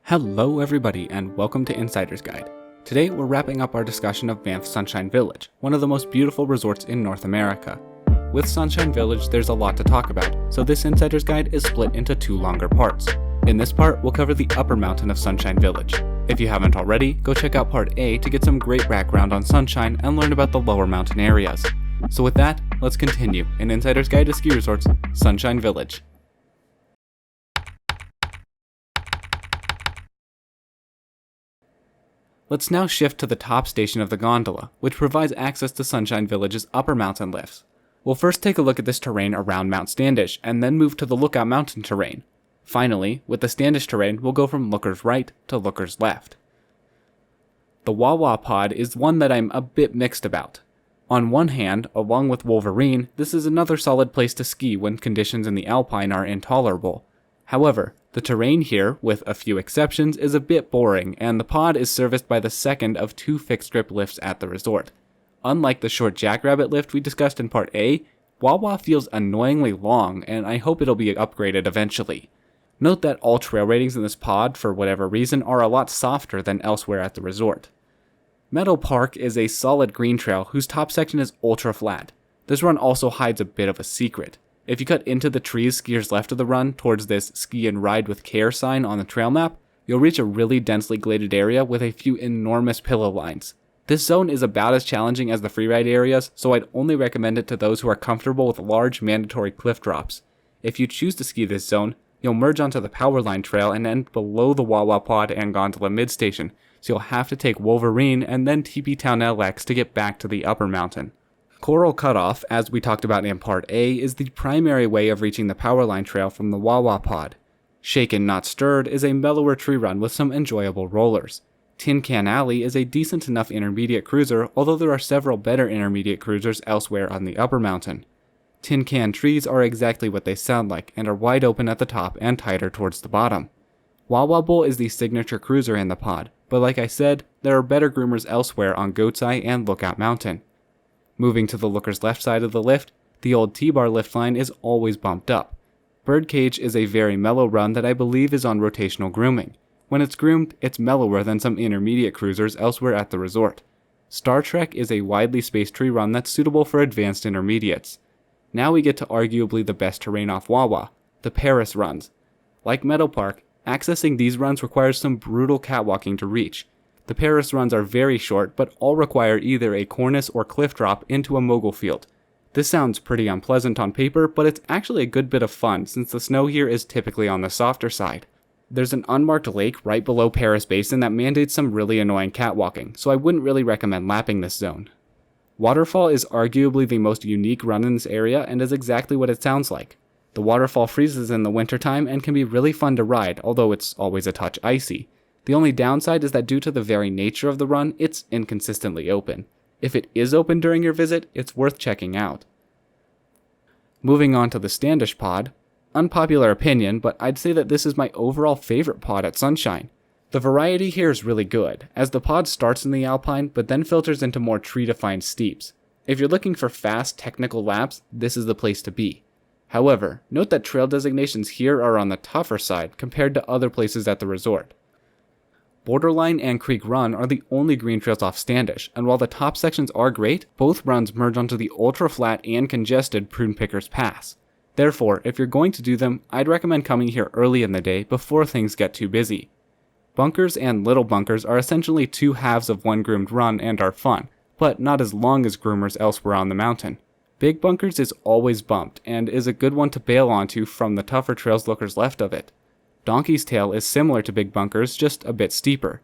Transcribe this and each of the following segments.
Hello everybody and welcome to Insider's Guide. Today we're wrapping up our discussion of Banff's Sunshine Village, one of the most beautiful resorts in North America. With Sunshine Village there's a lot to talk about, so this Insider's Guide is split into two longer parts. In this part we'll cover the upper mountain of Sunshine Village. If you haven't already, go check out part A to get some great background on Sunshine and learn about the lower mountain areas. So with that, let's continue in Insider's Guide to Ski Resorts, Sunshine Village. Let's now shift to the top station of the gondola, which provides access to Sunshine Village's upper mountain lifts. We'll first take a look at this terrain around Mount Standish, and then move to the Lookout Mountain terrain. Finally, with the Standish terrain, we'll go from looker's right to looker's left. The Wawa pod is one that I'm a bit mixed about. On one hand, along with Wolverine, this is another solid place to ski when conditions in the Alpine are intolerable. However, the terrain here, with a few exceptions, is a bit boring, and the pod is serviced by the second of two fixed grip lifts at the resort. Unlike the short Jackrabbit lift we discussed in part A, Wawa feels annoyingly long, and I hope it'll be upgraded eventually. Note that all trail ratings in this pod, for whatever reason, are a lot softer than elsewhere at the resort. Meadow Park is a solid green trail whose top section is ultra flat. This run also hides a bit of a secret. If you cut into the trees skiers left of the run towards this ski and ride with care sign on the trail map, you'll reach a really densely gladed area with a few enormous pillow lines. This zone is about as challenging as the freeride areas, so I'd only recommend it to those who are comfortable with large mandatory cliff drops. If you choose to ski this zone, you'll merge onto the Powerline Trail and end below the Wawa Pod and Gondola Midstation, so you'll have to take Wolverine and then TP Town LX to get back to the upper mountain. Coral Cutoff, as we talked about in part A, is the primary way of reaching the Powerline Trail from the Wawa Pod. Shaken Not Stirred is a mellower tree run with some enjoyable rollers. Tin Can Alley is a decent enough intermediate cruiser, although there are several better intermediate cruisers elsewhere on the upper mountain. Tin Can trees are exactly what they sound like, and are wide open at the top and tighter towards the bottom. Wawa Bowl is the signature cruiser in the pod, but like I said, there are better groomers elsewhere on Goat's Eye and Lookout Mountain. Moving to the looker's left side of the lift, the old T-bar lift line is always bumped up. Birdcage is a very mellow run that I believe is on rotational grooming. When it's groomed, it's mellower than some intermediate cruisers elsewhere at the resort. Star Trek is a widely spaced tree run that's suitable for advanced intermediates. Now we get to arguably the best terrain off Wawa, the Paris runs. Like Meadow Park, accessing these runs requires some brutal catwalking to reach. The Paris runs are very short, but all require either a cornice or cliff drop into a mogul field. This sounds pretty unpleasant on paper, but it's actually a good bit of fun since the snow here is typically on the softer side. There's an unmarked lake right below Paris Basin that mandates some really annoying catwalking, so I wouldn't really recommend lapping this zone. Waterfall is arguably the most unique run in this area and is exactly what it sounds like. The waterfall freezes in the wintertime and can be really fun to ride, although it's always a touch icy. The only downside is that due to the very nature of the run, it's inconsistently open. If it is open during your visit, it's worth checking out. Moving on to the Standish pod. Unpopular opinion, but I'd say that this is my overall favorite pod at Sunshine. The variety here is really good, as the pod starts in the Alpine, but then filters into more tree-defined steeps. If you're looking for fast, technical laps, this is the place to be. However, note that trail designations here are on the tougher side compared to other places at the resort. Borderline and Creek Run are the only green trails off Standish, and while the top sections are great, both runs merge onto the ultra-flat and congested Prune Pickers Pass. Therefore, if you're going to do them, I'd recommend coming here early in the day before things get too busy. Bunkers and Little Bunkers are essentially two halves of one groomed run and are fun, but not as long as groomers elsewhere on the mountain. Big Bunkers is always bumped, and is a good one to bail onto from the tougher trails lookers left of it. Donkey's Tail is similar to Big Bunkers, just a bit steeper.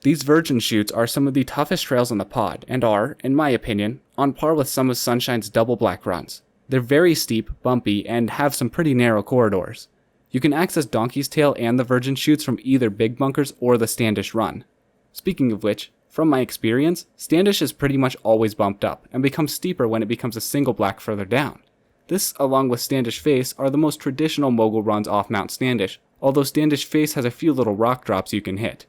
These virgin chutes are some of the toughest trails on the pod, and are, in my opinion, on par with some of Sunshine's double black runs. They're very steep, bumpy, and have some pretty narrow corridors. You can access Donkey's Tail and the virgin chutes from either Big Bunkers or the Standish run. Speaking of which, from my experience, Standish is pretty much always bumped up, and becomes steeper when it becomes a single black further down. This, along with Standish Face, are the most traditional mogul runs off Mount Standish, although Standish Face has a few little rock drops you can hit.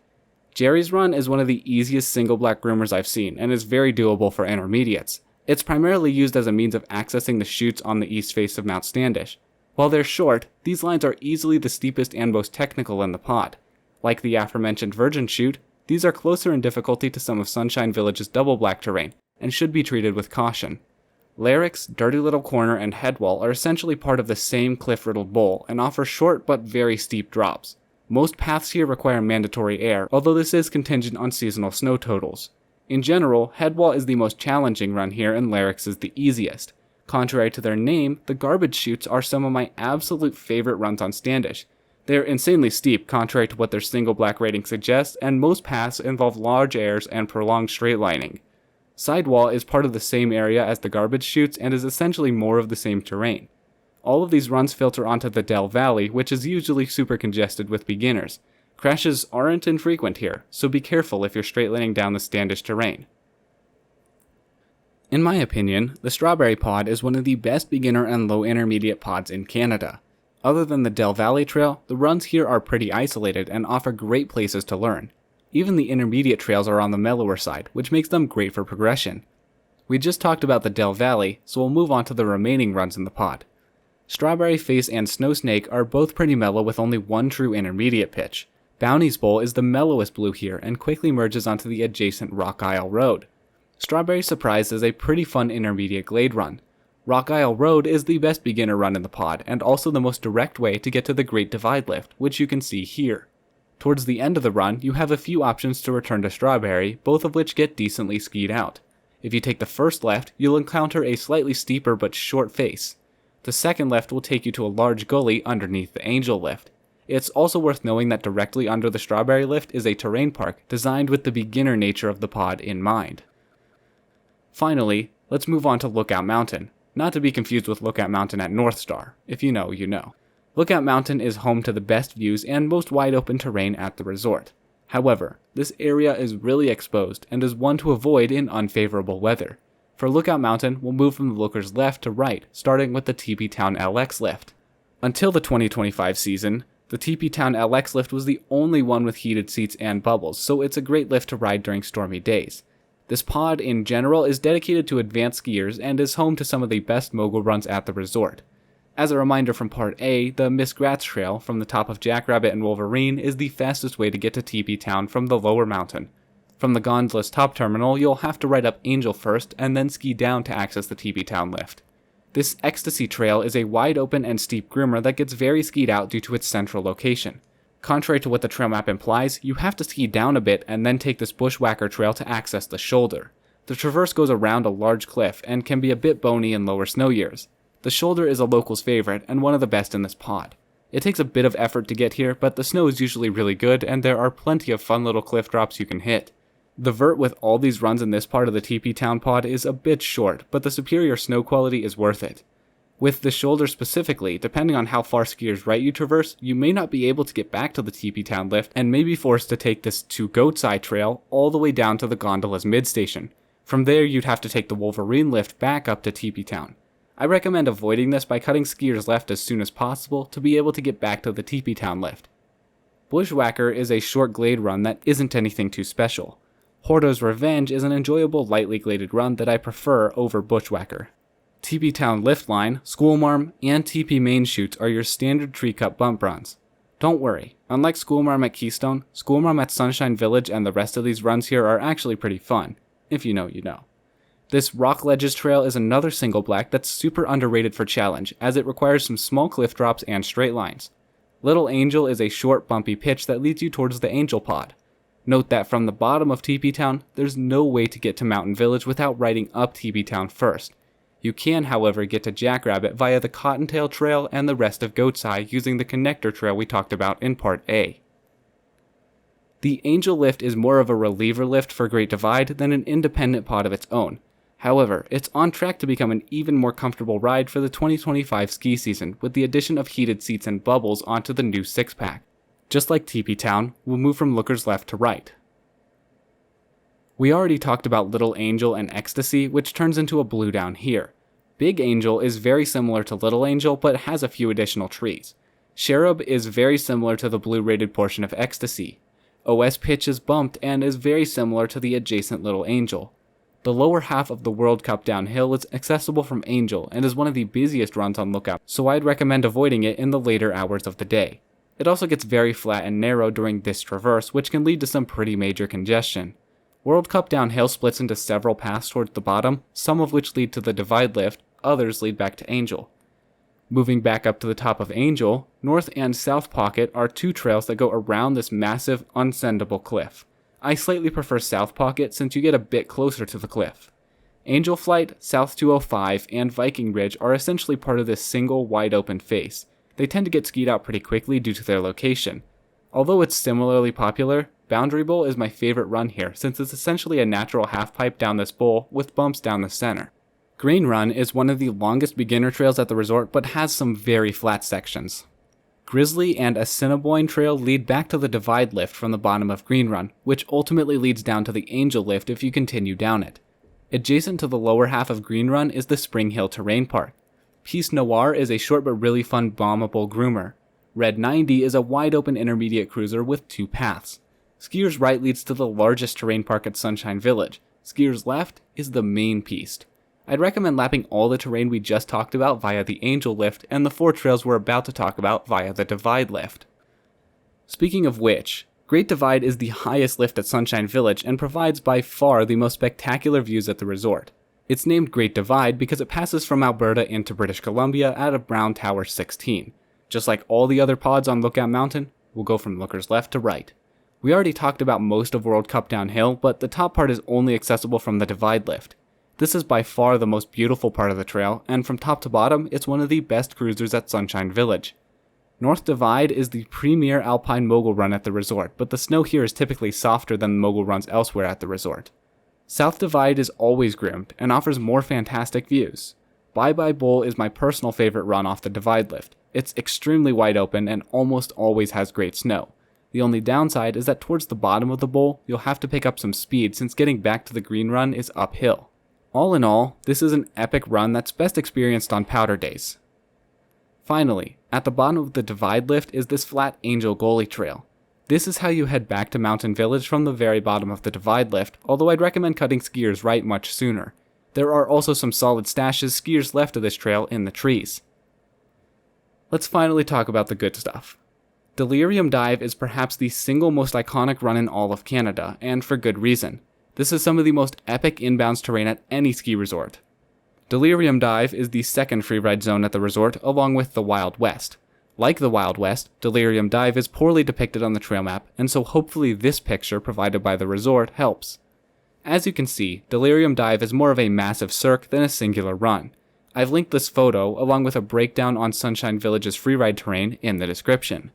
Jerry's Run is one of the easiest single black groomers I've seen, and is very doable for intermediates. It's primarily used as a means of accessing the chutes on the east face of Mount Standish. While they're short, these lines are easily the steepest and most technical in the pod. Like the aforementioned Virgin Chute, these are closer in difficulty to some of Sunshine Village's double black terrain, and should be treated with caution. Larix, Dirty Little Corner, and Headwall are essentially part of the same cliff-riddled bowl and offer short but very steep drops. Most paths here require mandatory air, although this is contingent on seasonal snow totals. In general, Headwall is the most challenging run here and Larix is the easiest. Contrary to their name, the garbage chutes are some of my absolute favorite runs on Standish. They are insanely steep, contrary to what their single black rating suggests, and most paths involve large airs and prolonged straight lining. Sidewall is part of the same area as the garbage chutes and is essentially more of the same terrain. All of these runs filter onto the Dell Valley, which is usually super congested with beginners. Crashes aren't infrequent here, so be careful if you're straight lining down the Standish terrain. In my opinion, the Strawberry Pod is one of the best beginner and low intermediate pods in Canada. Other than the Dell Valley Trail, the runs here are pretty isolated and offer great places to learn. Even the intermediate trails are on the mellower side, which makes them great for progression. We just talked about the Dell Valley, so we'll move on to the remaining runs in the pod. Strawberry Face and Snow Snake are both pretty mellow with only one true intermediate pitch. Bounty's Bowl is the mellowest blue here and quickly merges onto the adjacent Rock Isle Road. Strawberry Surprise is a pretty fun intermediate glade run. Rock Isle Road is the best beginner run in the pod and also the most direct way to get to the Great Divide Lift, which you can see here. Towards the end of the run, you have a few options to return to Strawberry, both of which get decently skied out. If you take the first left, you'll encounter a slightly steeper but short face. The second left will take you to a large gully underneath the Angel Lift. It's also worth knowing that directly under the Strawberry Lift is a terrain park designed with the beginner nature of the pod in mind. Finally, let's move on to Lookout Mountain, not to be confused with Lookout Mountain at North Star. If you know, you know. Lookout Mountain is home to the best views and most wide open terrain at the resort. However, this area is really exposed and is one to avoid in unfavorable weather. For Lookout Mountain, we'll move from the looker's left to right, starting with the TP Town LX lift. Until the 2025 season, the TP Town LX lift was the only one with heated seats and bubbles, so it's a great lift to ride during stormy days. This pod in general is dedicated to advanced skiers and is home to some of the best mogul runs at the resort. As a reminder from Part A, the Miss Gratz Trail from the top of Jackrabbit and Wolverine is the fastest way to get to TP Town from the lower mountain. From the gondola's top terminal, you'll have to ride up Angel first and then ski down to access the TP Town lift. This Ecstasy Trail is a wide open and steep groomer that gets very skied out due to its central location. Contrary to what the trail map implies, you have to ski down a bit and then take this Bushwhacker Trail to access the shoulder. The traverse goes around a large cliff and can be a bit bony in lower snow years. The shoulder is a local's favorite and one of the best in this pod. It takes a bit of effort to get here, but the snow is usually really good and there are plenty of fun little cliff drops you can hit. The vert with all these runs in this part of the TP Town pod is a bit short, but the superior snow quality is worth it. With the shoulder specifically, depending on how far skiers right you traverse, you may not be able to get back to the TP Town lift and may be forced to take this to Goat's Eye Trail all the way down to the gondola's mid-station. From there, you'd have to take the Wolverine lift back up to TP Town. I recommend avoiding this by cutting skiers left as soon as possible to be able to get back to the TP Town lift. Bushwhacker is a short glade run that isn't anything too special. Hordo's Revenge is an enjoyable lightly gladed run that I prefer over Bushwhacker. TP Town Lift Line, Schoolmarm, and TP Main Chutes are your standard tree cut bump runs. Don't worry, unlike Schoolmarm at Keystone, Schoolmarm at Sunshine Village and the rest of these runs here are actually pretty fun. If you know, you know. This Rock Ledges Trail is another single black that's super underrated for challenge, as it requires some small cliff drops and straight lines. Little Angel is a short bumpy pitch that leads you towards the Angel Pod. Note that from the bottom of TP Town, there's no way to get to Mountain Village without riding up TP Town first. You can, however, get to Jackrabbit via the Cottontail Trail and the rest of Goat's Eye using the connector trail we talked about in Part A. The Angel Lift is more of a reliever lift for Great Divide than an independent pod of its own. However, it's on track to become an even more comfortable ride for the 2025 ski season with the addition of heated seats and bubbles onto the new 6-pack. Just like TP Town, we'll move from looker's left to right. We already talked about Little Angel and Ecstasy, which turns into a blue down here. Big Angel is very similar to Little Angel, but has a few additional trees. Cherub is very similar to the blue rated portion of Ecstasy. OS Pitch is bumped and is very similar to the adjacent Little Angel. The lower half of the World Cup downhill is accessible from Angel and is one of the busiest runs on Lookout, so I'd recommend avoiding it in the later hours of the day. It also gets very flat and narrow during this traverse, which can lead to some pretty major congestion. World Cup downhill splits into several paths towards the bottom, some of which lead to the Divide Lift, others lead back to Angel. Moving back up to the top of Angel, North and South Pocket are two trails that go around this massive, unscendable cliff. I slightly prefer South Pocket since you get a bit closer to the cliff. Angel Flight, South 205, and Viking Ridge are essentially part of this single wide open face. They tend to get skied out pretty quickly due to their location. Although it's similarly popular, Boundary Bowl is my favorite run here since it's essentially a natural half pipe down this bowl with bumps down the center. Green Run is one of the longest beginner trails at the resort but has some very flat sections. Grizzly and Assiniboine Trail lead back to the Divide Lift from the bottom of Green Run, which ultimately leads down to the Angel Lift if you continue down it. Adjacent to the lower half of Green Run is the Spring Hill Terrain Park. Peace Noir is a short but really fun bombable groomer. Red 90 is a wide open intermediate cruiser with two paths. Skier's Right leads to the largest terrain park at Sunshine Village. Skier's Left is the main piste. I'd recommend lapping all the terrain we just talked about via the Angel Lift and the 4 trails we're about to talk about via the Divide Lift. Speaking of which, Great Divide is the highest lift at Sunshine Village and provides by far the most spectacular views at the resort. It's named Great Divide because it passes from Alberta into British Columbia at a Brown Tower 16. Just like all the other pods on Lookout Mountain, we'll go from Looker's left to right. We already talked about most of World Cup downhill, but the top part is only accessible from the Divide Lift. This is by far the most beautiful part of the trail, and from top to bottom, it's one of the best cruisers at Sunshine Village. North Divide is the premier alpine mogul run at the resort, but the snow here is typically softer than the mogul runs elsewhere at the resort. South Divide is always groomed and offers more fantastic views. Bye Bye Bowl is my personal favorite run off the Divide Lift. It's extremely wide open and almost always has great snow. The only downside is that towards the bottom of the bowl, you'll have to pick up some speed since getting back to the green run is uphill. All in all, this is an epic run that's best experienced on powder days. Finally, at the bottom of the Divide Lift is this flat Angel Gully Trail. This is how you head back to Mountain Village from the very bottom of the Divide Lift, although I'd recommend cutting Skier's Right much sooner. There are also some solid stashes Skier's left of this trail in the trees. Let's finally talk about the good stuff. Delirium Dive is perhaps the single most iconic run in all of Canada, and for good reason. This is some of the most epic inbounds terrain at any ski resort. Delirium Dive is the second freeride zone at the resort, along with the Wild West. Like the Wild West, Delirium Dive is poorly depicted on the trail map, and so hopefully this picture provided by the resort helps. As you can see, Delirium Dive is more of a massive cirque than a singular run. I've linked this photo, along with a breakdown on Sunshine Village's freeride terrain, in the description.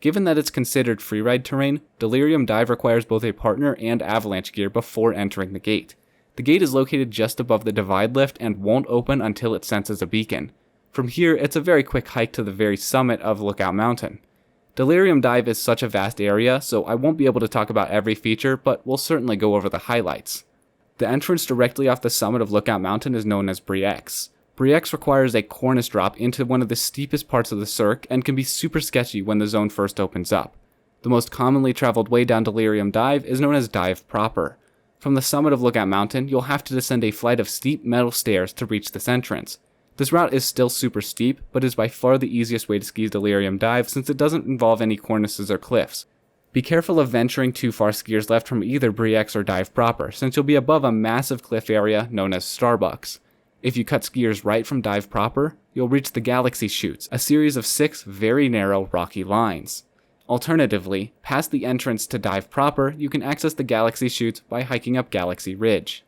Given that it's considered freeride terrain, Delirium Dive requires both a partner and avalanche gear before entering the gate. The gate is located just above the Divide Lift and won't open until it senses a beacon. From here, it's a very quick hike to the very summit of Lookout Mountain. Delirium Dive is such a vast area, so I won't be able to talk about every feature, but we'll certainly go over the highlights. The entrance directly off the summit of Lookout Mountain is known as Briex. Briex requires a cornice drop into one of the steepest parts of the cirque and can be super sketchy when the zone first opens up. The most commonly traveled way down Delirium Dive is known as Dive proper. From the summit of Lookout Mountain, you'll have to descend a flight of steep metal stairs to reach this entrance. This route is still super steep, but is by far the easiest way to ski Delirium Dive since it doesn't involve any cornices or cliffs. Be careful of venturing too far Skier's Left from either Briex or Dive proper, since you'll be above a massive cliff area known as Starbucks. If you cut Skier's Right from Dive proper, you'll reach the Galaxy Chutes, a series of 6 very narrow rocky lines. Alternatively, past the entrance to Dive proper, you can access the Galaxy Chutes by hiking up Galaxy Ridge.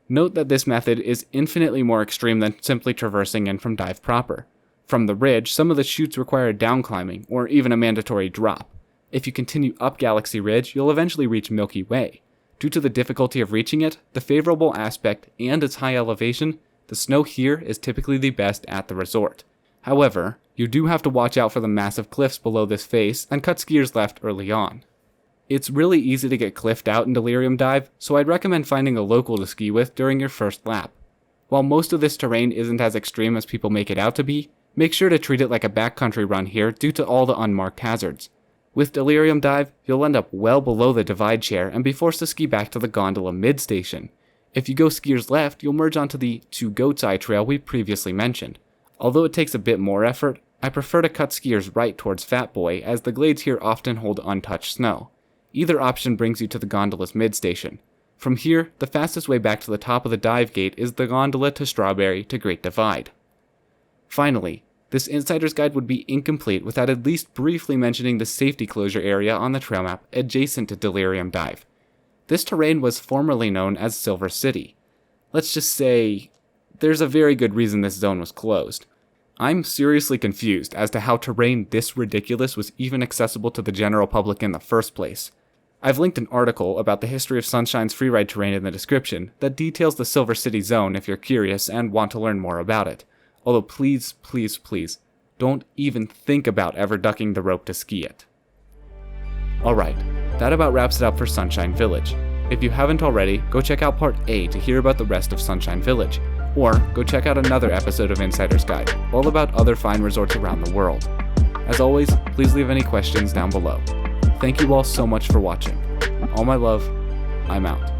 Note that this method is infinitely more extreme than simply traversing in from Dive proper. From the ridge, some of the chutes require down climbing, or even a mandatory drop. If you continue up Galaxy Ridge, you'll eventually reach Milky Way. Due to the difficulty of reaching it, the favorable aspect, and its high elevation, the snow here is typically the best at the resort. However, you do have to watch out for the massive cliffs below this face and cut Skier's Left early on. It's really easy to get cliffed out in Delirium Dive, so I'd recommend finding a local to ski with during your first lap. While most of this terrain isn't as extreme as people make it out to be, make sure to treat it like a backcountry run here due to all the unmarked hazards. With Delirium Dive, you'll end up well below the divide chair and be forced to ski back to the gondola mid-station. If you go Skier's Left, you'll merge onto the To Goat's Eye trail we previously mentioned. Although it takes a bit more effort, I prefer to cut skiers right towards Fat Boy, as the glades here often hold untouched snow. Either option brings you to the gondola's mid-station. From here, the fastest way back to the top of the dive gate is the gondola to Strawberry to Great Divide. Finally, this insider's guide would be incomplete without at least briefly mentioning the safety closure area on the trail map adjacent to Delirium Dive. This terrain was formerly known as Silver City. Let's just say, there's a very good reason this zone was closed. I'm seriously confused as to how terrain this ridiculous was even accessible to the general public in the first place. I've linked an article about the history of Sunshine's freeride terrain in the description that details the Silver City zone if you're curious and want to learn more about it. Although please, please, please, don't even think about ever ducking the rope to ski it. Alright, that about wraps it up for Sunshine Village. If you haven't already, go check out Part A to hear about the rest of Sunshine Village, or go check out another episode of Insider's Guide, all about other fine resorts around the world. As always, please leave any questions down below. Thank you all so much for watching. All my love, I'm out.